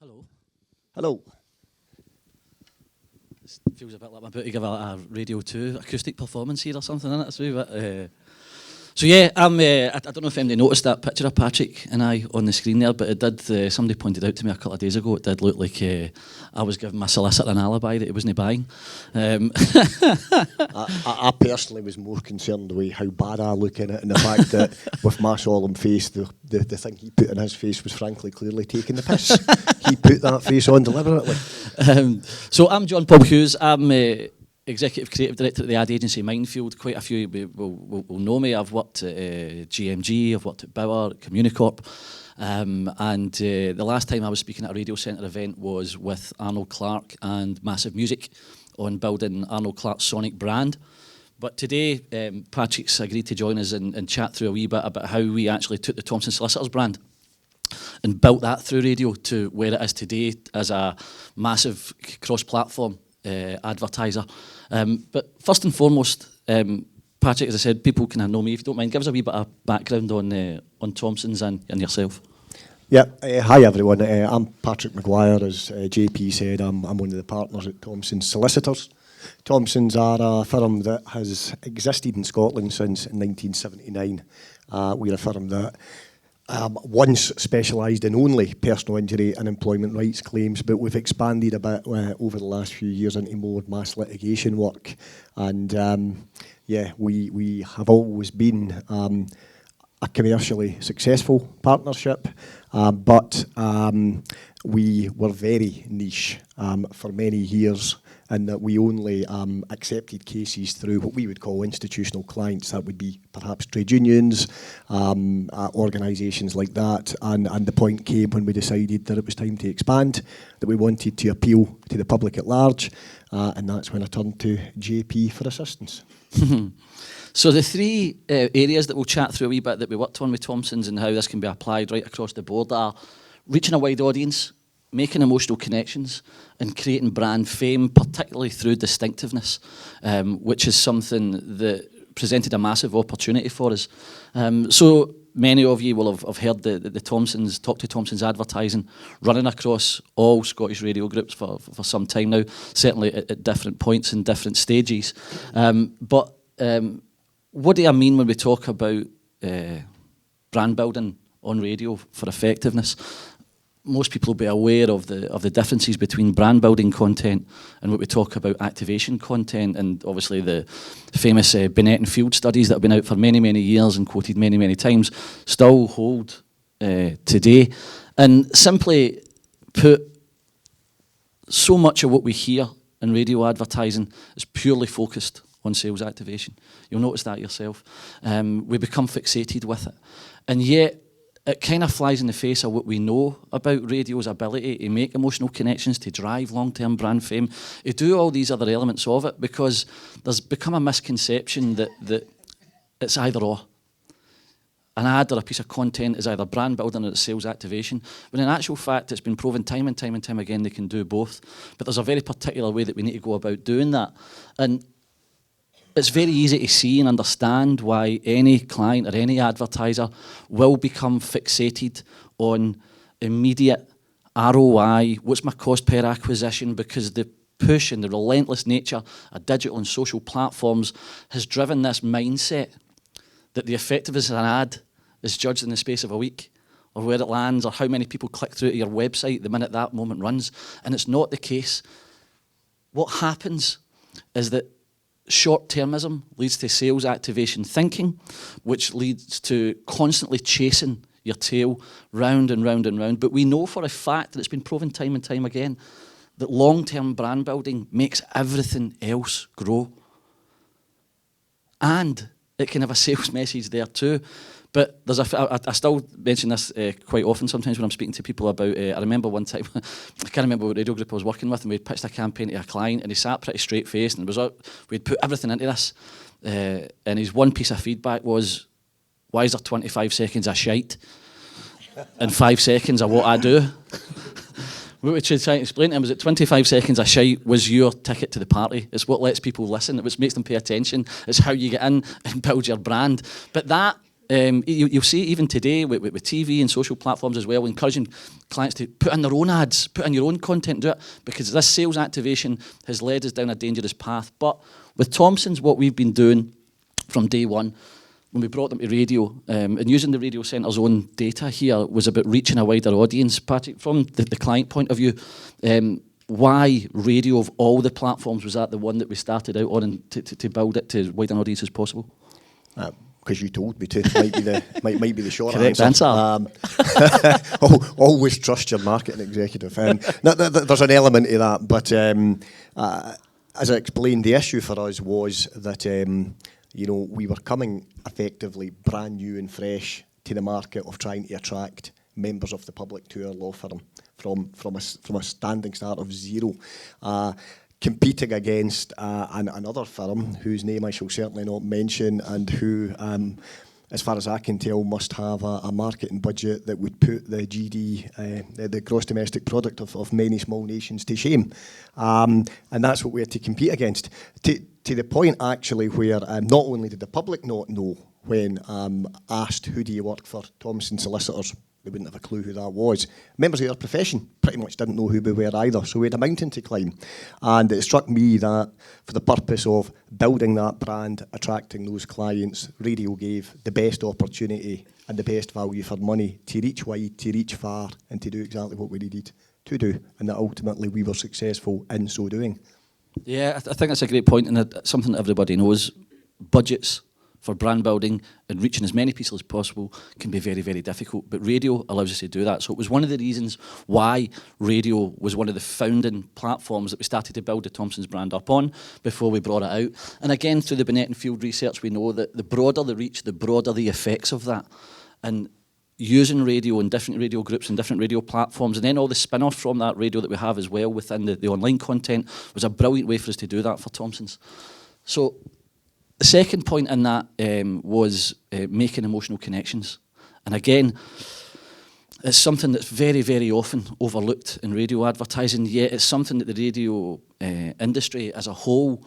Hello. Hello. This feels a bit like I'm about to give a Radio 2 acoustic performance here or something, isn't it? It's a wee bit, so yeah, I don't know if anybody noticed that picture of Patrick and I on the screen there, but it did, somebody pointed out to me a couple of days ago, it did look like I was giving my solicitor an alibi that he wasn't buying. I personally was more concerned with how bad I look in it, and the fact that with my solemn face, the thing he put in his face was frankly clearly taking the piss. He put that face on deliberately. So I'm John Paul Hughes. I'm Executive Creative Director at the ad agency Minefield. Quite a few will know me. I've worked at GMG, I've worked at Bauer, at Communicorp. And the last time I was speaking at a Radio Centre event was with Arnold Clark and Massive Music on building Arnold Clark's Sonic brand. But today, Patrick's agreed to join us and chat through a wee bit about how we actually took the Thompson Solicitors brand and built that through radio to where it is today as a massive cross-platform advertiser. But first and foremost, Patrick, as I said, people can know me. If you don't mind, give us a wee bit of background on Thompsons and yourself. Yeah, hi everyone. I'm Patrick McGuire, as JP said. I'm one of the partners at Thompson Solicitors. Thompsons are a firm that has existed in Scotland since 1979. We're a firm that once specialised in only personal injury and employment rights claims, but we've expanded a bit over the last few years into more mass litigation work. And we have always been a commercially successful partnership, but we were very niche for many years, in that we only accepted cases through what we would call institutional clients. That would be perhaps trade unions, organisations like that. And the point came when we decided that it was time to expand, that we wanted to appeal to the public at large, and that's when I turned to JP for assistance. So the three areas that we'll chat through a wee bit that we worked on with Thompsons and how this can be applied right across the board are reaching a wide audience, making emotional connections, and creating brand fame, particularly through distinctiveness, which is something that presented a massive opportunity for us. So many of you will have heard the Thompsons, Talk to Thompsons advertising running across all Scottish radio groups for some time now, certainly at different points and different stages. But what do I mean when we talk about brand building on radio for effectiveness? Most people will be aware of the differences between brand building content and what we talk about activation content, and obviously the famous Bennett and Field studies that have been out for many, many years and quoted many, many times still hold today. And simply put, so much of what we hear in radio advertising is purely focused on sales activation. You'll notice that yourself. We become fixated with it. And yet, it kind of flies in the face of what we know about radio's ability to make emotional connections, to drive long-term brand fame, to do all these other elements of it, because there's become a misconception that it's either or. An ad or a piece of content is either brand building or it's sales activation, when in actual fact it's been proven time and time and time again they can do both. But there's a very particular way that we need to go about doing that. And it's very easy to see and understand why any client or any advertiser will become fixated on immediate ROI, what's my cost per acquisition, because the push and the relentless nature of digital and social platforms has driven this mindset that the effectiveness of an ad is judged in the space of a week, or where it lands, or how many people click through to your website the minute that moment runs. And it's not the case. What happens is that short-termism leads to sales activation thinking, which leads to constantly chasing your tail round and round and round. But we know for a fact that it's been proven time and time again that long-term brand building makes everything else grow. And it can have a sales message there too. But there's I still mention this quite often sometimes when I'm speaking to people about, I remember one time, I can't remember what radio group I was working with, and we'd pitched a campaign to a client, and he sat pretty straight-faced, and we'd put everything into this, and his one piece of feedback was, why is there 25 seconds of shite and 5 seconds of what I do? What we should try and explain to him is that 25 seconds of shite was your ticket to the party. It's what lets people listen, it's what makes them pay attention, it's how you get in and build your brand. But that You'll see even today with TV and social platforms as well, encouraging clients to put in their own ads, put in your own content, do it, because this sales activation has led us down a dangerous path. But with Thompsons, what we've been doing from day one, when we brought them to radio, and using the radio centre's own data here, was about reaching a wider audience. Patrick, from the client point of view, why radio of all the platforms was that the one that we started out on, and to build it to as wide an audience as possible? Because you told me to, might be the short Correct answer. Always trust your marketing executive. There's an element of that, but as I explained, the issue for us was that we were coming effectively brand new and fresh to the market of trying to attract members of the public to our law firm from a standing start of zero. Competing against another firm whose name I shall certainly not mention, and who, as far as I can tell, must have a marketing budget that would put the GD, the gross domestic product of many small nations, to shame. And that's what we had to compete against. To the point, actually, where not only did the public not know when asked, who do you work for, Thompson Solicitors, they wouldn't have a clue who that was. Members of their profession pretty much didn't know who we were either, so we had a mountain to climb. And it struck me that for the purpose of building that brand, attracting those clients, radio gave the best opportunity and the best value for money to reach wide, to reach far, and to do exactly what we needed to do. And that ultimately we were successful in so doing. Yeah, I think that's a great point, and it's something that everybody knows. Budgets for brand building and reaching as many people as possible can be very, very difficult. But radio allows us to do that. So it was one of the reasons why radio was one of the founding platforms that we started to build the Thompsons brand up on before we brought it out. And again, through the Binet and Field research, we know that the broader the reach, the broader the effects of that. And using radio and different radio groups and different radio platforms, and then all the spin-off from that radio that we have as well within the online content, was a brilliant way for us to do that for Thompsons. So the second point in that was making emotional connections. And again, it's something that's very, very often overlooked in radio advertising, yet it's something that the radio industry as a whole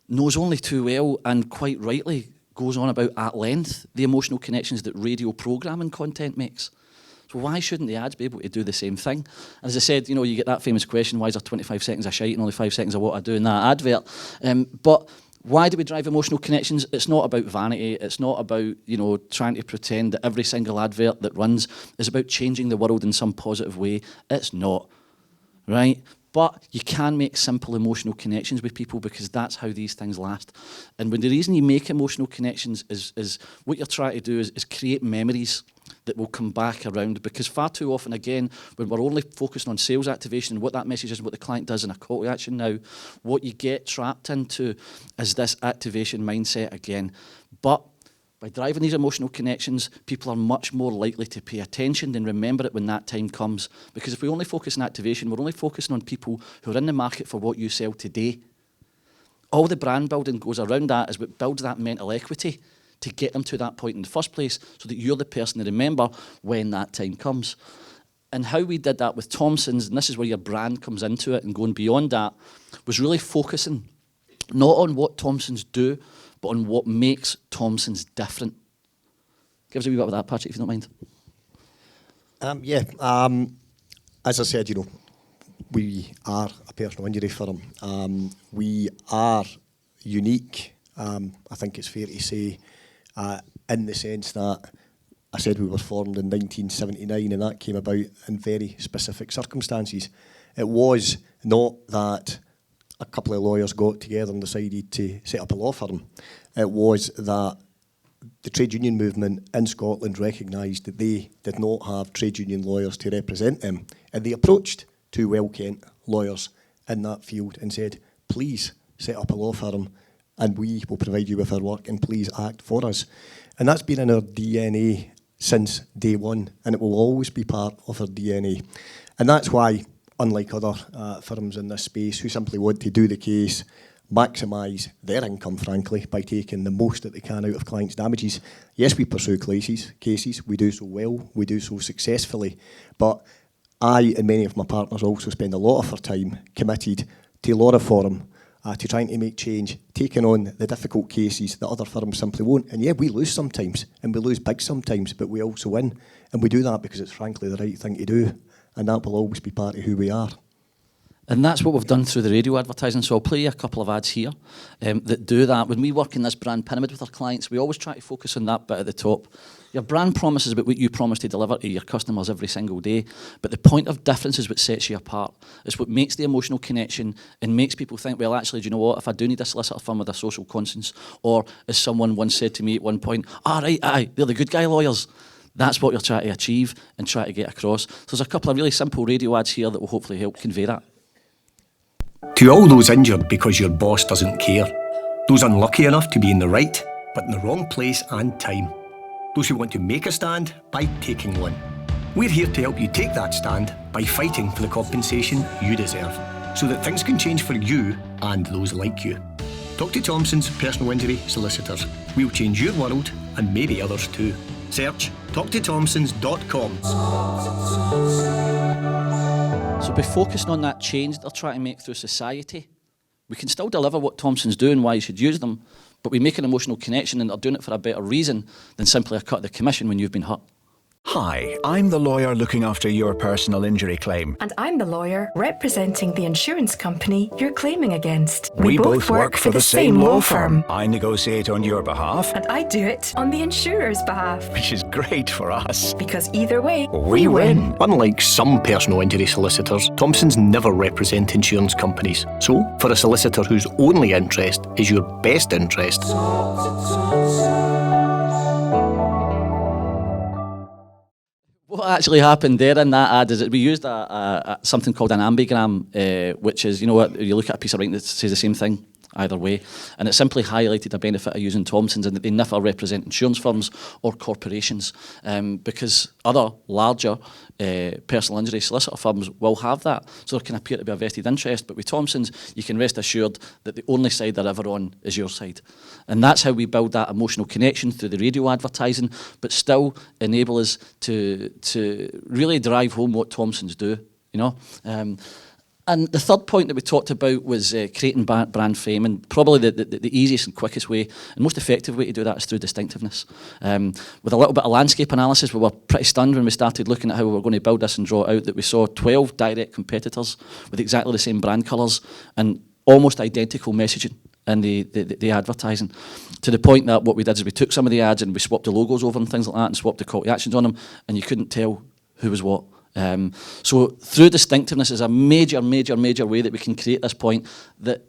knows only too well, and quite rightly goes on about at length, the emotional connections that radio programming content makes. So why shouldn't the ads be able to do the same thing? And as I said, you get that famous question, why is there 25 seconds of shite and only 5 seconds of what I do in that advert? But why do we drive emotional connections? It's not about vanity. It's not about, trying to pretend that every single advert that runs is about changing the world in some positive way. It's not, right? But you can make simple emotional connections with people, because that's how these things last. And when the reason you make emotional connections is what you're trying to do is create memories that will come back around, because far too often, again, when we're only focusing on sales activation and what that message is and what the client does in a call to action now, what you get trapped into is this activation mindset again. But by driving these emotional connections, people are much more likely to pay attention and remember it when that time comes. Because if we only focus on activation, we're only focusing on people who are in the market for what you sell today. All the brand building goes around that is what builds that mental equity to get them to that point in the first place, so that you're the person to remember when that time comes. And how we did that with Thompsons, and this is where your brand comes into it and going beyond that, was really focusing not on what Thompsons do, but on what makes Thompsons different. Give us a wee bit of that, Patrick, if you don't mind. As I said, we are a personal injury firm. We are unique, I think it's fair to say, in the sense that I said we were formed in 1979, and that came about in very specific circumstances. It was not that a couple of lawyers got together and decided to set up a law firm. It was that the trade union movement in Scotland recognised that they did not have trade union lawyers to represent them, and they approached two well-kent lawyers in that field and said, please set up a law firm and we will provide you with our work, and please act for us. And that's been in our DNA since day one, and it will always be part of our DNA. And that's why, unlike other firms in this space who simply want to do the case, maximise their income, frankly, by taking the most that they can out of clients' damages. Yes, we pursue cases, we do so well, we do so successfully, but I and many of my partners also spend a lot of our time committed to law reform, to trying to make change, taking on the difficult cases that other firms simply won't. And yeah, we lose sometimes, and we lose big sometimes, but we also win. And we do that because it's frankly the right thing to do. And that will always be part of who we are. And that's what we've done through the radio advertising. So I'll play you a couple of ads here that do that. When we work in this brand pyramid with our clients, we always try to focus on that bit at the top. Your brand promise is about what you promise to deliver to your customers every single day. But the point of difference is what sets you apart. It's what makes the emotional connection and makes people think, well, actually, do you know what? If I do need a solicitor firm with a social conscience, or as someone once said to me at one point, aye, they're the good guy lawyers. That's what you're trying to achieve and try to get across. So there's a couple of really simple radio ads here that will hopefully help convey that. To all those injured because your boss doesn't care, those unlucky enough to be in the right, but in the wrong place and time, those who want to make a stand by taking one. We're here to help you take that stand by fighting for the compensation you deserve, so that things can change for you and those like you. Talk to Thompson's Personal Injury Solicitors. We'll change your world and maybe others too. Search talktothompsons.com. So by focusing on that change they're trying to make through society, we can still deliver what Thompsons do and why you should use them, but we make an emotional connection and they're doing it for a better reason than simply a cut of the commission when you've been hurt. Hi, I'm the lawyer looking after your personal injury claim. And I'm the lawyer representing the insurance company you're claiming against. We both work for the same law firm. I negotiate on your behalf. And I do it on the insurer's behalf. Which is great for us. Because either way, we win. Unlike some personal injury solicitors, Thompsons never represent insurance companies. So, for a solicitor whose only interest is your best interest, What actually happened there in that ad is that we used something called an ambigram, which is, you know what, you look at a piece of writing that says the same thing either way, and it simply highlighted a benefit of using Thompsons and that they never represent insurance firms or corporations, because other larger personal injury solicitor firms will have that, so there can appear to be a vested interest, but with Thompsons you can rest assured that the only side they're ever on is your side. And that's how we build that emotional connection through the radio advertising, but still enable us to really drive home what Thompsons do, you know. And the third point that we talked about was creating brand fame, and probably the easiest and quickest way and most effective way to do that is through distinctiveness. With a little bit of landscape analysis, we were pretty stunned when we started looking at how we were going to build this and draw it out that we saw 12 direct competitors with exactly the same brand colours and almost identical messaging in the advertising, to the point that what we did is we took some of the ads and we swapped the logos over and things like that and swapped the call to actions on them, and you couldn't tell who was what. So through distinctiveness is a major way that we can create this point that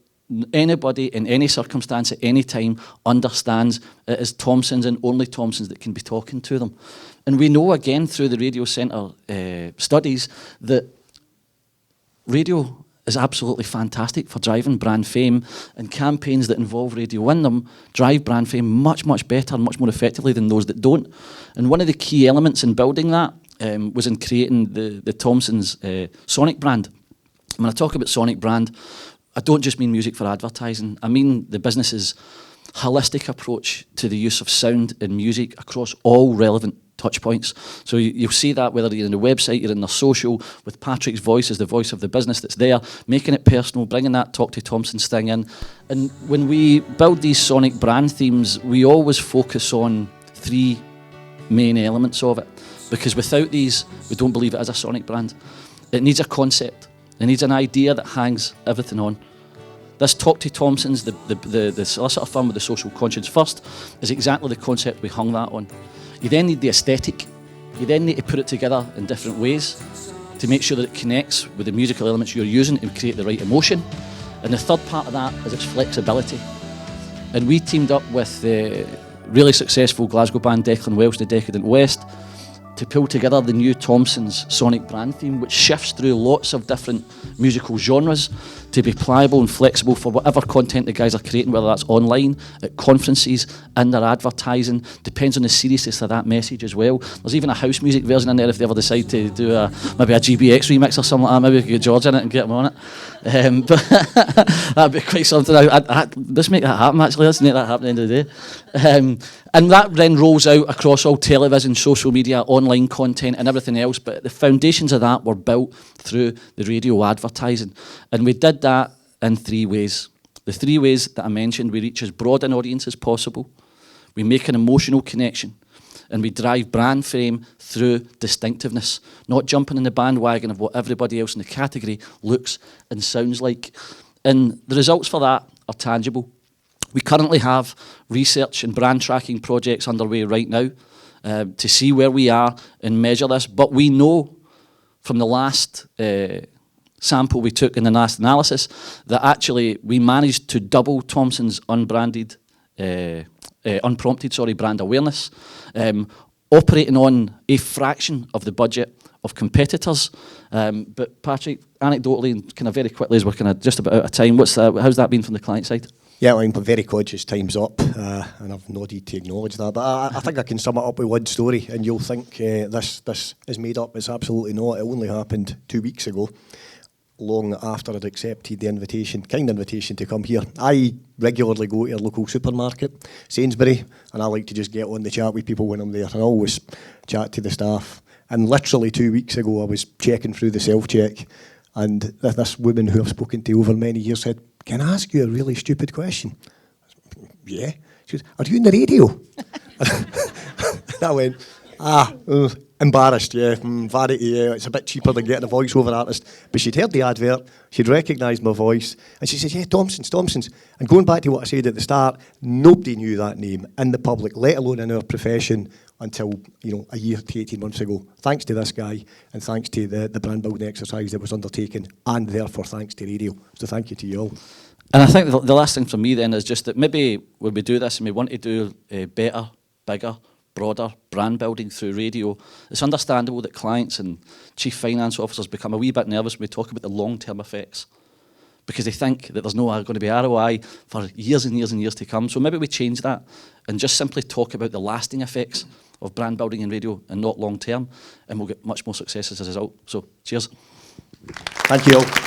anybody in any circumstance at any time understands it is Thompsons and only Thompsons that can be talking to them. And we know again through the Radio Centre studies that radio is absolutely fantastic for driving brand fame, and campaigns that involve Radio in them drive brand fame much better and much more effectively than those that don't. And one of the key elements in building that was in creating the Thompsons Sonic brand. When I talk about Sonic brand, I don't just mean music for advertising. I mean the business's holistic approach to the use of sound and music across all relevant touch points. So you'll see that whether you're in the website, you're in the social, with Patrick's voice as the voice of the business that's there, making it personal, bringing that Talk to Thompsons thing in. And when we build these Sonic brand themes, we always focus on three main elements of it, because without these, we don't believe it is a Sonic brand. It needs a concept. It needs an idea that hangs everything on. This Talk to Thompsons, the solicitor firm with the social conscience first, is exactly the concept we hung that on. You then need the aesthetic. You then need to put it together in different ways to make sure that it connects with the musical elements you're using and create the right emotion. And the third part of that is its flexibility. And we teamed up with the really successful Glasgow band Declan Welsh, the Decadent West, to pull together the new Thompsons Sonic brand theme, which shifts through lots of different musical genres to be pliable and flexible for whatever content the guys are creating, whether that's online, at conferences, in their advertising. Depends on the seriousness of that message as well. There's even a house music version in there if they ever decide to do maybe a GBX remix or something like that. Maybe we could get George in it and get him on it. But that'd be quite something. Let's make that happen, actually. Let's make that happen at the end of the day. And that then rolls out across all television, social media, online content and everything else. But the foundations of that were built through the radio advertising. And we did that in three ways. The 3 ways that I mentioned, we reach as broad an audience as possible, we make an emotional connection, and we drive brand fame through distinctiveness, not jumping in the bandwagon of what everybody else in the category looks and sounds like. And the results for that are tangible. We currently have research and brand tracking projects underway right now to see where we are and measure this, but we know from the last sample we took in the last analysis that actually we managed to double Thompson's unprompted brand awareness, operating on a fraction of the budget of competitors. But Patrick, anecdotally and kind of very quickly, as we're kind of just about out of time, how's that been from the client side? Yeah, I'm very conscious time's up, and I've nodded to acknowledge that. But I think I can sum it up with one story, and you'll think this is made up. It's absolutely not. It only happened 2 weeks ago, long after I'd accepted the kind invitation to come here. I regularly go to a local supermarket, Sainsbury, and I like to just get on the chat with people when I'm there, and I always chat to the staff. And literally 2 weeks ago, I was checking through the self-check, and this woman who I've spoken to over many years said, "Can I ask you a really stupid question?" Yeah. She goes, "Are you in the radio?" And I went, embarrassed, yeah, vanity, yeah, it's a bit cheaper than getting a voiceover artist. But she'd heard the advert, she'd recognised my voice, and she said, "Yeah, Thompsons." And going back to what I said at the start, nobody knew that name in the public, let alone in our profession, until a year to 18 months ago. Thanks to this guy, and thanks to the brand building exercise that was undertaken, and therefore thanks to radio. So thank you to you all. And I think the last thing for me then is just that maybe when we do this and we want to do better, bigger, broader brand building through radio, it's understandable that clients and chief finance officers become a wee bit nervous when we talk about the long-term effects, because they think that there's no going to be ROI for years and years and years to come. So maybe we change that and just simply talk about the lasting effects of brand building in radio and not long-term, and we'll get much more success as a result. So cheers. Thank you all.